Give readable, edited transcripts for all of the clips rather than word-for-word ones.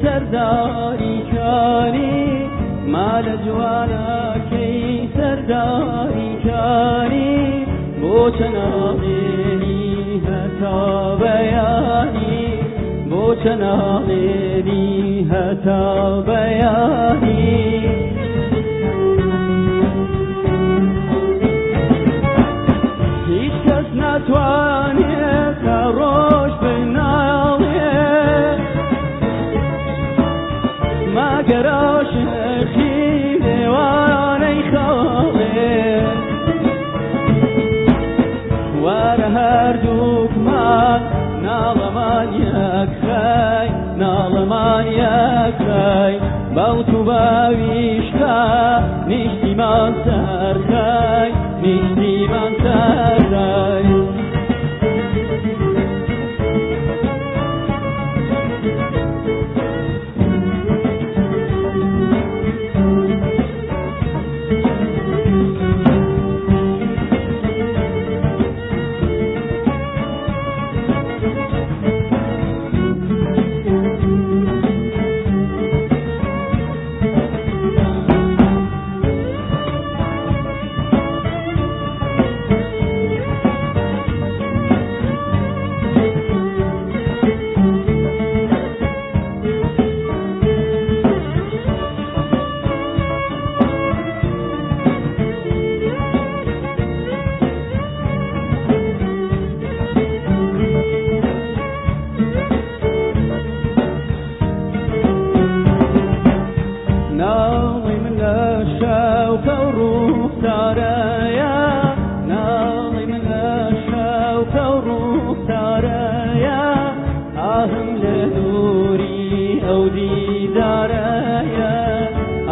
سرداری کاری مال جوانا کی سرداری کاری بو چناغی هتا بیانی بو چناغی هتا بیانی هیچ کس نتوانه کاروش مگر عاشقی دیوانه خواه وار هر دوکمان نالمان یک خی نالمان یک خی باو تو باویشکا نیشتی من سر خی نیشتی من سر خی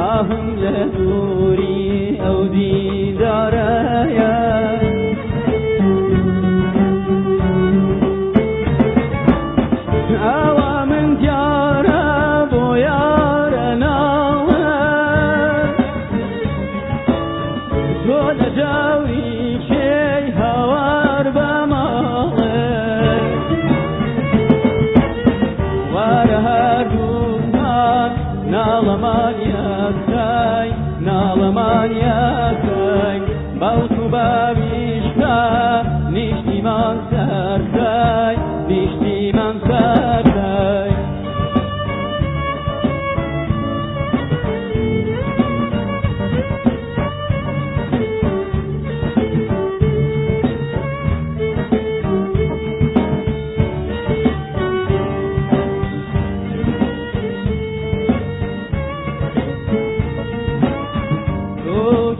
آهم لدوری او دیداریا آوا من جارا بو یارنا تو نجاوی شی هوار بماله وار هر دومان نالمان یکای نالمان یکای باو تو باویشتا نیشتی من سرکای نیشتی من سرکای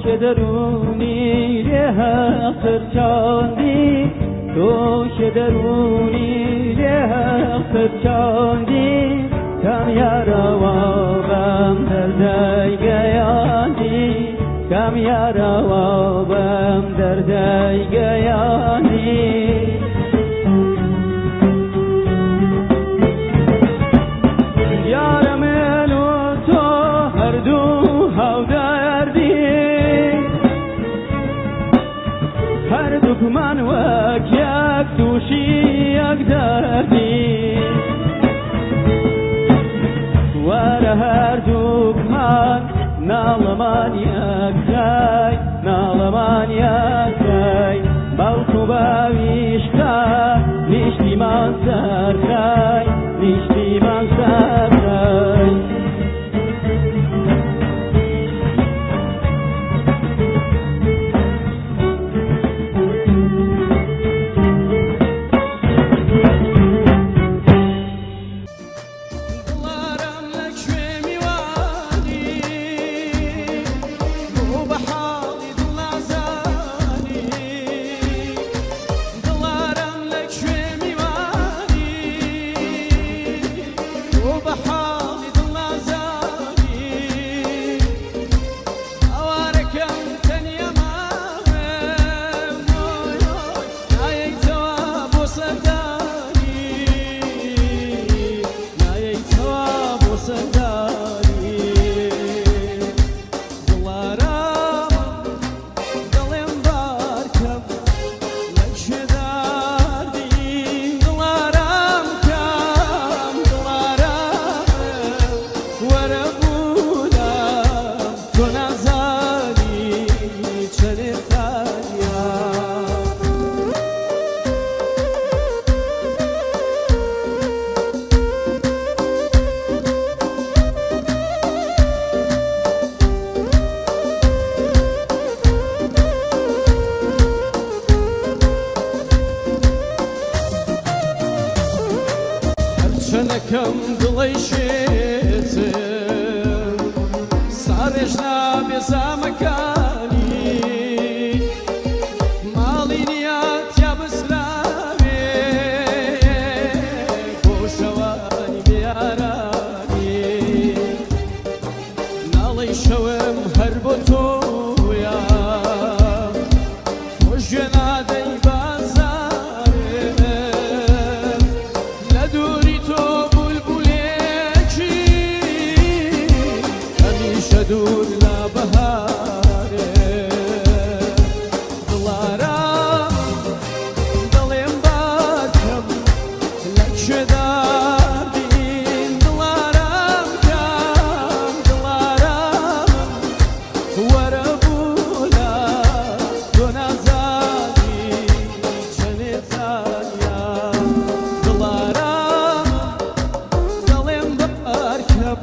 که درونی ره خرچاندی تو که درونی ره خرچاندی کم یاروابم دردای گیاندی کم یاروابم دردای گیاندی یارم الو تو هر دو هودردی هر دکمان وک یک توشی یک دردی وار هر دکمان نالمان یک جای نالمان یک جای باو تو باویشتا نیشتی من سرکای نیشتی من سرکای یەکەم دڵی شێتم ساڕێژ نابێ زامەکانی ماڵی نیە تیا بسراوێ بۆ شەوانی بێیارانی ناڵەی شەوم هەر بۆ تۆیە خۆش گوێنادەی بازارێ لە دووری تۆ بولبولێکی هەمیشە دوور لە بەهارێ دڵارام دڵێم باکەم لە کوێدابین دڵارام کام دڵارام وەرە بوولا تۆ نازانی چەنێتانیا دڵارام دڵێم باکەم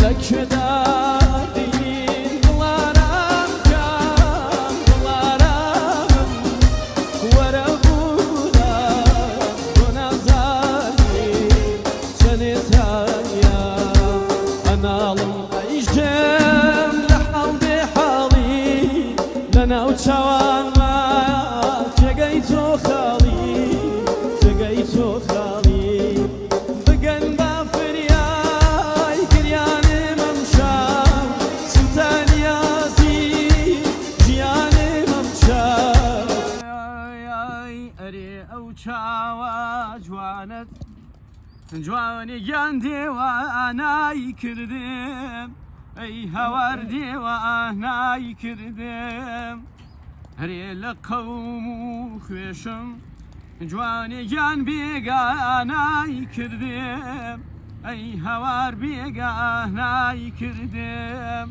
لە کوێدابین دڵارام کام دڵارام وەرە بوولا تۆ نازانی چەنێتانیا ئەناڵم ئەیژێم لە حاڵ بێحاڵی لە ناو چاوانما جێگەی تۆ خاڵی جێگەی تۆ خاڵی بگەن با فریای گریانم ئەمشاو سوتانیازی ژیانم ئەمشاو ئەرێ ئەو چاوە جوانت جوانی گیان دێوانای کردم ئەی هەوار دێوانای کردم هەرێ لە قەوم و خوێشم جوانی گیان بێگانای کردم ئەی هەوار بێگانای کردم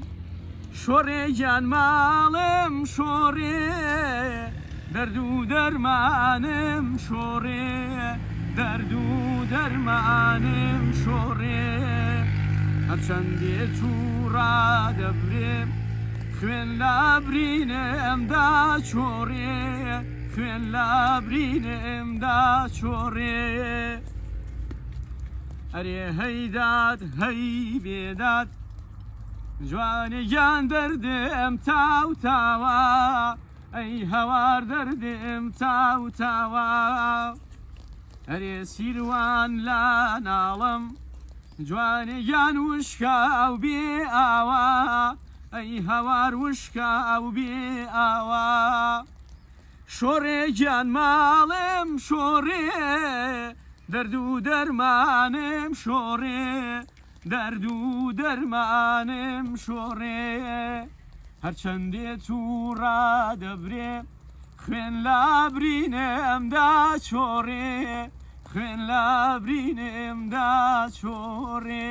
شۆڕێ گیان ماڵم شۆڕێ دەرد و دەرمانم شۆڕێ دەرد و دەرمانم شۆڕێ هەرچەندێ تووڕا دەبرێ خوێن لە برینمدا چۆڕێ خوێن لە برینمدا چۆڕێ ئەرێ هەیداد هەی بێداد جوانیان دەردم تاو تاوە ئەی هەوار دەردم تاو تاوە ئەرێ سیروان لە ناڵم جوانیان وشکە ئەو بێ ئاوا ئەی هەوار وشکە ئەو بێ ئاوا شۆڕێ گیان ماڵم شۆڕێ دەرد و دەرمانم شۆڕێ دەرد و دەرمانم شۆڕێ هەرچەندێ تووڕا دەبرێ خوێن لە برینمدا چۆڕێ خوێن لە برینمدا چۆڕێ